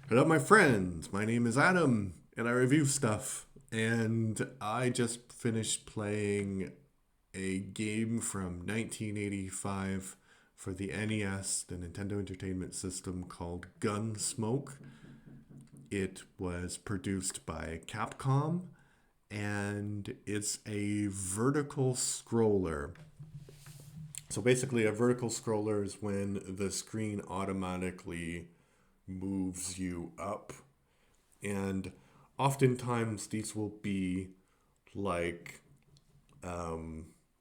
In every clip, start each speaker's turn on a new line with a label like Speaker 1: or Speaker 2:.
Speaker 1: Hello, my friends. My name is Adam, and I review stuff. And I just finished playing a game from 1985 for the NES, the Nintendo Entertainment System, called Gunsmoke. It was produced by Capcom, and it's a vertical scroller. So basically, a vertical scroller is when the screen automatically moves you up, and oftentimes these will be like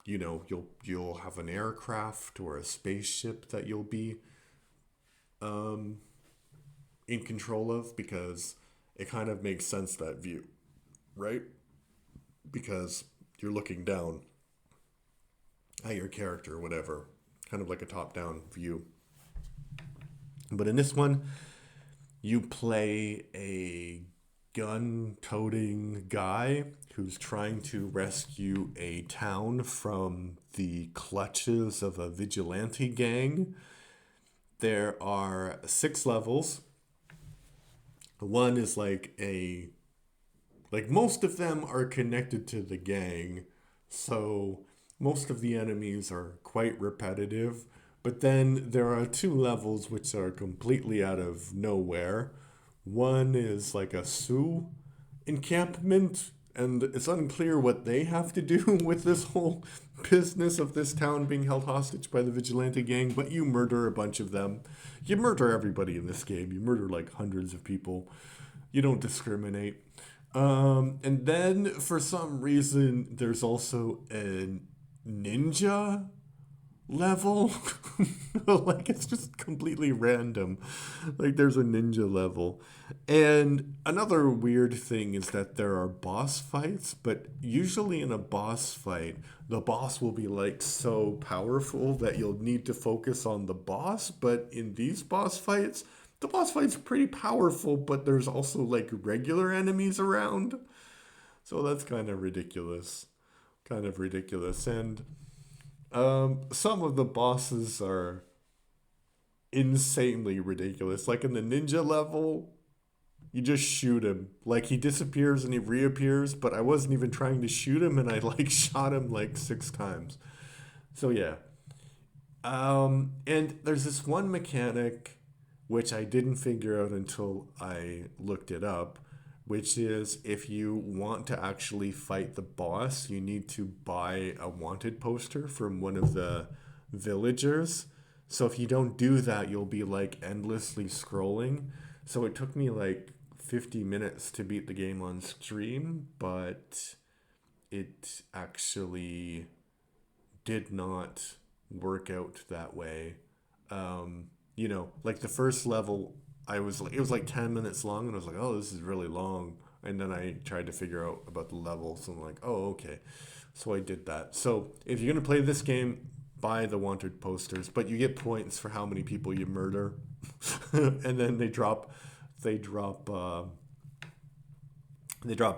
Speaker 1: you'll have an aircraft or a spaceship that you'll be in control of, because it kind of makes sense, that view, right? Because you're looking down at your character or whatever, kind of like a top down view. But in this one, you play a gun toting guy who's trying to rescue a town from the clutches of a vigilante gang. There are 6 levels. One is like most of them are connected to the gang, so most of the enemies are quite repetitive. But then there are 2 levels which are completely out of nowhere. One is like a Sioux encampment, and it's unclear what they have to do with this whole business of this town being held hostage by the vigilante gang. But you murder a bunch of them. You murder everybody in this game. You murder like hundreds of people. You don't discriminate. And then for some reason, there's also a ninja level. Like, it's just completely random. Like, there's a ninja level. And another weird thing is that there are boss fights, but usually in a boss fight, the boss will be like so powerful that you'll need to focus on the boss. But in these boss fights, the boss fight's pretty powerful, but there's also like regular enemies around. So that's kind of ridiculous. Kind of ridiculous. And some of the bosses are insanely ridiculous. Like in the ninja level, you just shoot him. Like, he disappears and he reappears, but I wasn't even trying to shoot him, and I like shot him like 6 times. So yeah. And there's this one mechanic which I didn't figure out until I looked it up, which is if you want to actually fight the boss, you need to buy a wanted poster from one of the villagers. So if you don't do that, you'll be like endlessly scrolling. So it took me like 50 minutes to beat the game on stream, but it actually did not work out that way. Like the first level, I was like, it was like 10 minutes long, and I was like, oh, this is really long. And then I tried to figure out about the levels, and I'm like, oh, okay. So I did that. So if you're gonna play this game, buy the wanted posters, but you get points for how many people you murder, and then they drop, they drop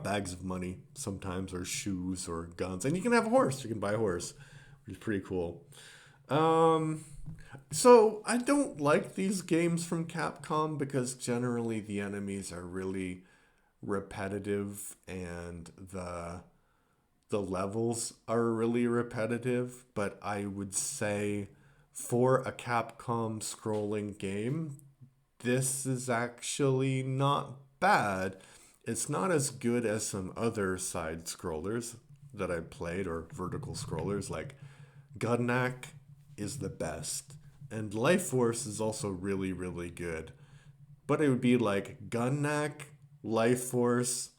Speaker 1: bags of money sometimes, or shoes, or guns, and you can have a horse. You can buy a horse, which is pretty cool. Um, so I don't like these games from Capcom because generally the enemies are really repetitive, and the levels are really repetitive. But I would say for a Capcom scrolling game, this is actually not bad. It's not as good as some other side scrollers that I played, or vertical scrollers like Gunnak is the best. And Life Force is also really, really good. But it would be like Gunnak, Life Force,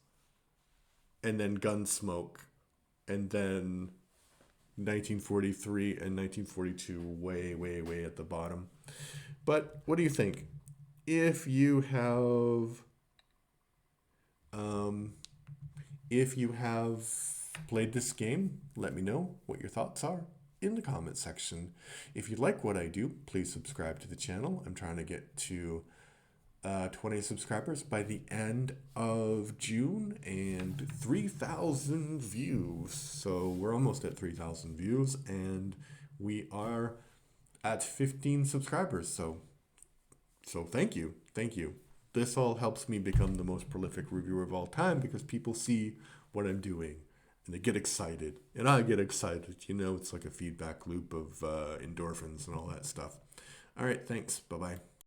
Speaker 1: and then Gunsmoke. And then 1943 and 1942 way, way, way at the bottom. But what do you think? If you have um, if you have played this game, let me know what your thoughts are in the comment section. If you like what I do, please subscribe to the channel. I'm trying to get to 20 subscribers by the end of June, and 3,000 views. So we're almost at 3,000 views, and we are at 15 subscribers. So thank you. Thank you. this all helps me become the most prolific reviewer of all time because people see what I'm doing and they get excited. And I get excited. It's like a feedback loop of endorphins and all that stuff. All right, thanks. Bye-bye.